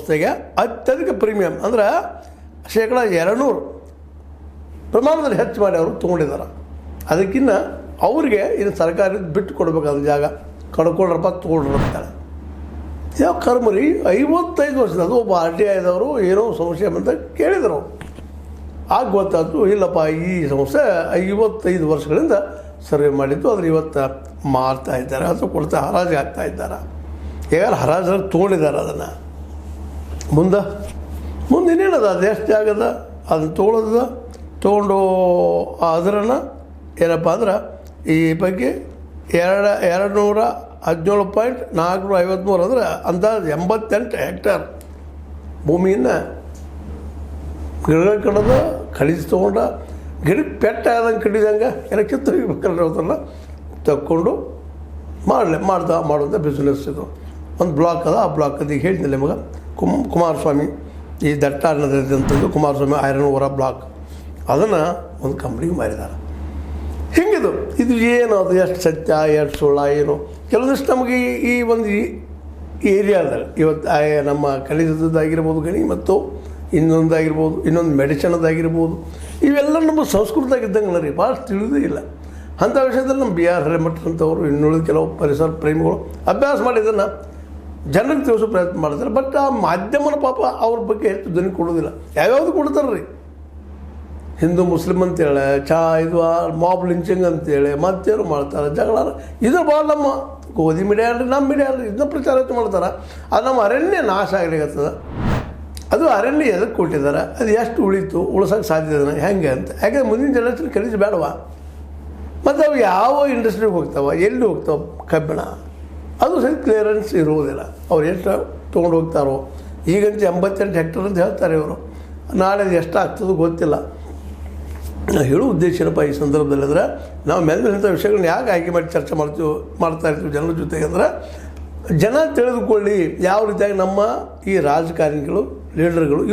ಸಂಸ್ಥೆಗೆ ಅತ್ಯಧಿಕ ಪ್ರೀಮಿಯಂ ಅಂದ್ರೆ ಶೇಕಡ 200 ಪ್ರಮಾಣದಲ್ಲಿ ಹೆಚ್ಚು ಮಾಡಿ ಅವರು ತೊಗೊಂಡಿದ್ದಾರೆ. ಅದಕ್ಕಿಂತ ಅವ್ರಿಗೆ ಇನ್ನು ಸರ್ಕಾರ ಬಿಟ್ಟು ಕೊಡಬೇಕಾದ ಜಾಗ ಕಡ್ಕೊಳ್ರಪ್ಪ ತೊಗೊಳ್ರಿ ಅಂತಾಳೆ. ಯಾವ ಕರ್ಮರಿ 55 ವರ್ಷದ ಅದು ಒಬ್ಬ RTI ಆದವರು ಏನೋ ಸಮಸ್ಯೆ ಅಂತ ಕೇಳಿದರು. ಆಗ ಗೊತ್ತಾಯ್ತು ಇಲ್ಲಪ್ಪ ಈ ಸಂಸ್ಥೆ 55 ವರ್ಷಗಳಿಂದ ಸರ್ವೆ ಮಾಡಿದ್ದು ಆದರೆ ಇವತ್ತು ಮಾರ್ತಾ ಇದ್ದಾರೆ ಅಥವಾ ಕೊಡ್ತಾ ಹರಾಜು ಹಾಕ್ತಾ ಇದ್ದಾರೆ. ಈಗ ಹರಾಜಲ್ಲಿ ತೊಗೊಂಡಿದ್ದಾರೆ ಅದನ್ನು. ಮುಂದೆ ಇನ್ನೇನದ ಅದು ಎಷ್ಟು ಜಾಗದ ಅದನ್ನು ತೊಗೊಂಡು ಅದರನ್ನು ಏನಪ್ಪ ಅಂದ್ರೆ ಈ ಬಗ್ಗೆ 217.453 ಅಂದ್ರೆ ಅಂದಾಜು 88 ಹೆಕ್ಟೇರ್ ಭೂಮಿಯನ್ನು ಗಿಡಗಳ ಕಡದ ಖರೀದಿ ತೊಗೊಂಡ ಗಿಡಕ್ಕೆ ಪೆಟ್ಟ ಆದಂಗೆ ಕಡಿದಂಗೆ ಏನೋ ಕಿತ್ತೊಗಿಬೇಕಲ್ಲ ಅದನ್ನು ತಕ್ಕೊಂಡು ಮಾಡುವಂಥ ಬಿಸ್ನೆಸ್ ಇದು. ಒಂದು ಬ್ಲಾಕ್ ಅದ, ಆ ಬ್ಲಾಕ್ ಈಗ ಹೇಳಿದ್ನಲ್ಲ ನಿಮಗೆ ಕುಮಾರಸ್ವಾಮಿ ಈ ದಟ್ಟಾರಣದಂಥದ್ದು ಕುಮಾರಸ್ವಾಮಿ ಐರನ್ ಓರ ಬ್ಲಾಕ್ ಅದನ್ನು ಒಂದು ಕಂಪ್ನಿಗೆ ಮಾರಿದ್ದಾರೆ. ಹಿಂಗಿದು ಇದು ಏನು ಅದು ಎಷ್ಟು ಸತ್ಯ ಎಷ್ಟು ಸುಳ್ಳ ಏನು ಕೆಲವೊಂದಿಷ್ಟು ನಮಗೆ ಈ ಒಂದು ಏರಿಯಾದಲ್ಲಿ ಇವತ್ತು ನಮ್ಮ ಖನಿಜದ್ದಾಗಿರ್ಬೋದು ಗಣಿ ಮತ್ತು ಇನ್ನೊಂದಾಗಿರ್ಬೋದು ಇನ್ನೊಂದು ಮೆಡಿಸಿನದಾಗಿರ್ಬೋದು ಇವೆಲ್ಲ ನಮ್ಮ ಸಂಸ್ಕೃತದಾಗಿದ್ದಂಗೆ ರೀ ಭಾಳ ತಿಳಿದೇ ಇಲ್ಲ. ಅಂಥ ವಿಷಯದಲ್ಲಿ ನಮ್ಮ BR ಹಿರೇಮಠ ಅಂತವರು ಇನ್ನುಳಿದ ಕೆಲವು ಪರಿಸರ ಪ್ರೇಮಿಗಳು ಅಭ್ಯಾಸ ಮಾಡಿದ್ದನ್ನು ಜನರಿಗೆ ತಿಳಿಸೋ ಪ್ರಯತ್ನ ಮಾಡ್ತಾರೆ. ಬಟ್ ಆ ಮಾಧ್ಯಮನ ಪಾಪ ಅವ್ರ ಬಗ್ಗೆ ಹೆಚ್ಚು ಧ್ವನಿ ಕೊಡೋದಿಲ್ಲ. ಯಾವ್ಯಾವುದು ಕೊಡ್ತಾರೆ ರೀ, ಹಿಂದೂ ಮುಸ್ಲಿಮ್ ಅಂತೇಳಿ ಇದು ಮಾಬ್ ಲಿಂಚಿಂಗ್ ಅಂತೇಳಿ ಮತ್ತೇನು ಮಾಡ್ತಾರೆ ಜಗಳ. ಇದು ಭಾಳ ನಮ್ಮ ಗೋಧಿ ಮೀಡಿಯಾ ಅಲ್ರಿ ನಮ್ಮ ಮೀಡಿಯಾ ಅಲ್ರಿ ಇದನ್ನ ಪ್ರಚಾರ ಮಾಡ್ತಾರೆ. ಅದು ನಮ್ಮ ಅರಣ್ಯ ನಾಶ ಆಗಲಿಕ್ಕತ್ತದ. ಅದು ಅರಣ್ಯ ಎದಕ್ಕೆ ಕೊಟ್ಟಿದ್ದಾರೆ, ಅದು ಎಷ್ಟು ಉಳಿತು ಉಳಿಸೋಕ್ಕೆ ಸಾಧ್ಯ ಹೆಂಗೆ ಅಂತ. ಯಾಕಂದ್ರೆ ಮುಂದಿನ ಜನರೇಷನ್ ಕಲಿಸಿ ಬೇಡವಾ. ಮತ್ತು ಅವು ಯಾವ ಇಂಡಸ್ಟ್ರಿಗೆ ಹೋಗ್ತಾವೆ ಎಲ್ಲಿ ಹೋಗ್ತಾವೆ ಕಬ್ಬಿಣ ಅದು ಸಹಿತ ಕ್ಲಿಯರೆನ್ಸ್ ಇರುವುದಿಲ್ಲ. ಅವ್ರು ಎಷ್ಟು ತೊಗೊಂಡು ಹೋಗ್ತಾರೋ ಈಗಂತ 88 ಹೆಕ್ಟೇರ್ ಅಂತ ಹೇಳ್ತಾರೆ ಇವರು. ನಾಳೆ ಎಷ್ಟು ಆಗ್ತದೋ ಗೊತ್ತಿಲ್ಲ. ಹೇಳೋ ಉದ್ದೇಶ ಏನಪ್ಪ ಈ ಸಂದರ್ಭದಲ್ಲಿ ಅಂದರೆ ನಾವು ಮೇಲಿನಂಥ ವಿಷಯಗಳನ್ನ ಯಾಕೆ ಆಯ್ಕೆ ಮಾಡಿ ಚರ್ಚೆ ಮಾಡ್ತಾ ಇರ್ತೀವಿ ಜನರ ಜೊತೆಗೆ ಅಂದರೆ ಜನ ತಿಳಿದುಕೊಳ್ಳಿ ಯಾವ ರೀತಿಯಾಗಿ ನಮ್ಮ ಈ ರಾಜಕಾರಣಿಗಳು ಲೀಡರ್ಗಳು